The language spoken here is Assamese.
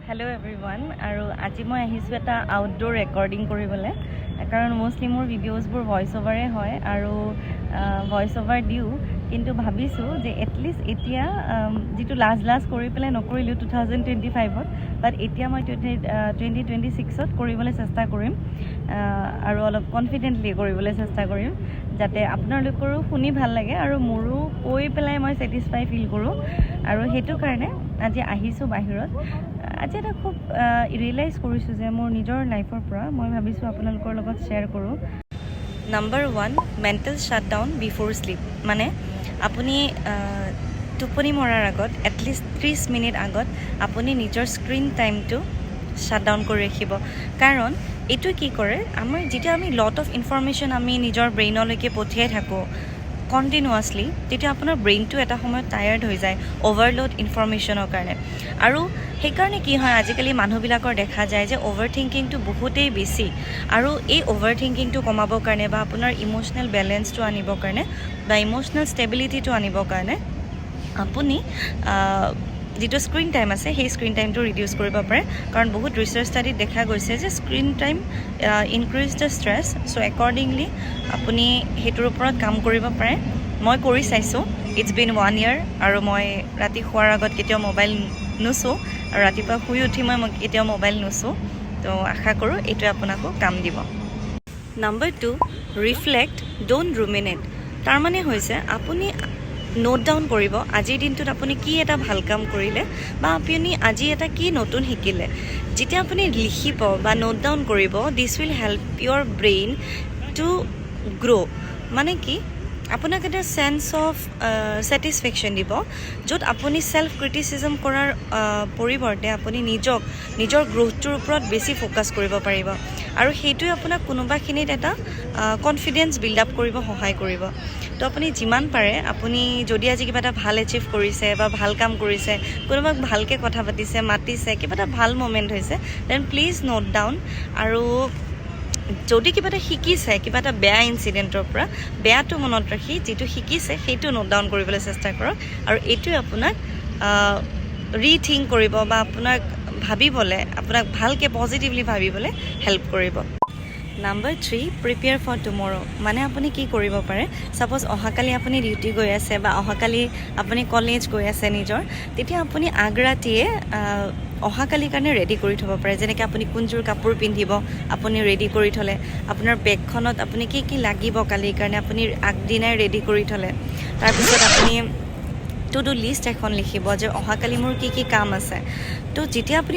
Hello everyone আৰু আজি মই আহিছো এটা আউটডোৰ ৰেকৰ্ডিং কৰিবলৈ কাৰণ মোষ্টলি মোৰ ভিডিঅ'জবোৰ ভইচ ওভাৰে হয় আৰু ভইচ ওভাৰ দিওঁ কিন্তু ভাবিছোঁ যে এটলিষ্ট এতিয়া যিটো লাষ্ট কৰি পেলাই নকৰিলোঁ 2025ত বাট এতিয়া মই 2026ত কৰিবলৈ চেষ্টা কৰিম আৰু অলপ কনফিডেণ্টলি কৰিবলৈ চেষ্টা কৰিম যাতে আপোনালোকৰো শুনি ভাল লাগে আৰু মোৰো কৈ পেলাই মই ছেটিছফাই ফিল কৰোঁ আৰু সেইটো কাৰণে আজি আহিছোঁ বাহিৰত আজি এটা খুব ৰিয়েলাইজ কৰিছোঁ যে মোৰ নিজৰ লাইফৰ পৰা মই ভাবিছোঁ আপোনালোকৰ লগত শ্বেয়াৰ কৰোঁ number 1 mental shutdown before sleep মানে আপুনি টোপনি মৰাৰ আগত এটলিষ্ট 30 মিনিট আগত আপুনি নিজৰ স্ক্ৰীণ টাইমটো শ্বাটডাউন কৰি ৰাখিব কাৰণ এইটো কি কৰে আমাৰ যেতিয়া আমি লট অফ ইনফৰমেশ্যন আমি নিজৰ ব্ৰেইনলৈকে পঠিয়াই থাকোঁ কণ্টিনিউৱাছলি তেতিয়া আপোনাৰ ব্ৰেইনটো এটা সময়ত টায়াৰ্ড হৈ যায় অভাৰলোড ইনফৰমেশ্যনৰ কাৰণে আৰু সেইকাৰণে কি হয় আজিকালি মানুহবিলাকৰ দেখা যায় যে অভাৰ থিংকিংটো বহুতেই বেছি আৰু এই অভাৰ থিংকিংটো কমাবৰ কাৰণে বা আপোনাৰ ইম'চনেল বেলেঞ্চটো আনিবৰ কাৰণে বা ইম'চনেল ষ্টেবিলিটিটো আনিবৰ কাৰণে আপুনি যিটো স্ক্ৰীণ টাইম আছে সেই স্ক্ৰীণ টাইমটো ৰিডিউচ কৰিব পাৰে কাৰণ বহুত ৰিচাৰ্চ ষ্টাডিত দেখা গৈছে যে screen time increase the stress so' accordingly আপুনি সেইটোৰ ওপৰত কাম কৰিব পাৰে মই কৰি চাইছোঁ ইটছ বিন 1 year আৰু মই ৰাতি শোৱাৰ আগত কেতিয়াও মোবাইল নুচোঁ আৰু ৰাতিপুৱা শুই উঠি মই কেতিয়াও মোবাইল নুচোঁ তো আশা কৰোঁ এইটোৱে আপোনাকো কাম দিব নাম্বাৰ 2 ৰিফ্লেক্ট ড'ণ্ট ৰুমিনেট তাৰমানে হৈছে আপুনি নোট ডাউন কৰিব আজিৰ দিনটোত আপুনি কি এটা ভাল কাম কৰিলে বা আপুনি আজি এটা কি নতুন শিকিলে যেতিয়া আপুনি লিখিব বা নোট ডাউন কৰিব this will help your brain to grow' মানে কি আপোনাক এটা চেন্স অফ ছেটিছফেকশ্যন দিব য'ত আপুনি ছেল্ফ ক্ৰিটিচিজম কৰাৰ পৰিৱৰ্তে আপুনি নিজৰ গ্ৰ'থটোৰ ওপৰত বেছি ফ'কাছ কৰিব পাৰিব আৰু সেইটোৱে আপোনাক কোনোবাখিনিত এটা কনফিডেঞ্চ বিল্ড আপ কৰিব সহায় কৰিব তো আপুনি যিমান পাৰে আপুনি যদি আজি কিবা এটা ভাল এচিভ কৰিছে বা ভাল কাম কৰিছে কোনোবাক ভালকৈ কথা পাতিছে মাতিছে কিবা এটা ভাল মমেণ্ট হৈছে দেন প্লিজ নোট ডাউন আৰু যদি কিবা এটা শিকিছে কিবা এটা বেয়া ইনচিডেণ্টৰ পৰা বেয়াটো মনত ৰাখি যিটো শিকিছে সেইটো নোট ডাউন কৰিবলৈ চেষ্টা কৰক আৰু এইটোৱে আপোনাক ৰিথিংক কৰিব বা আপোনাক ভাবিবলৈ আপোনাক ভালকৈ পজিটিভলি ভাবিবলৈ হেল্প কৰিব নাম্বাৰ 3 প্ৰিপেয়াৰ ফৰ টুমৰো মানে আপুনি কি কৰিব পাৰে ছাপ'জ অহাকালি আপুনি ডিউটি গৈ আছে বা অহাকালি আপুনি কলেজ গৈ আছে নিজৰ তেতিয়া আপুনি আগৰাতিয়ে অহাকালিৰ কাৰণে ৰেডি কৰি থ'ব পাৰে যেনেকৈ আপুনি কোনযোৰ কাপোৰ পিন্ধিব আপুনি ৰেডি কৰি থ'লে আপোনাৰ বেগখনত আপুনি কি লাগিব কালিৰ কাৰণে আপুনি আগদিনাই ৰেডি কৰি থ'লে তাৰপিছত আপুনি টু ডু লিষ্ট এখন লিখিব যে অহাকালি মোৰ কি কাম আছে তো যেতিয়া আপুনি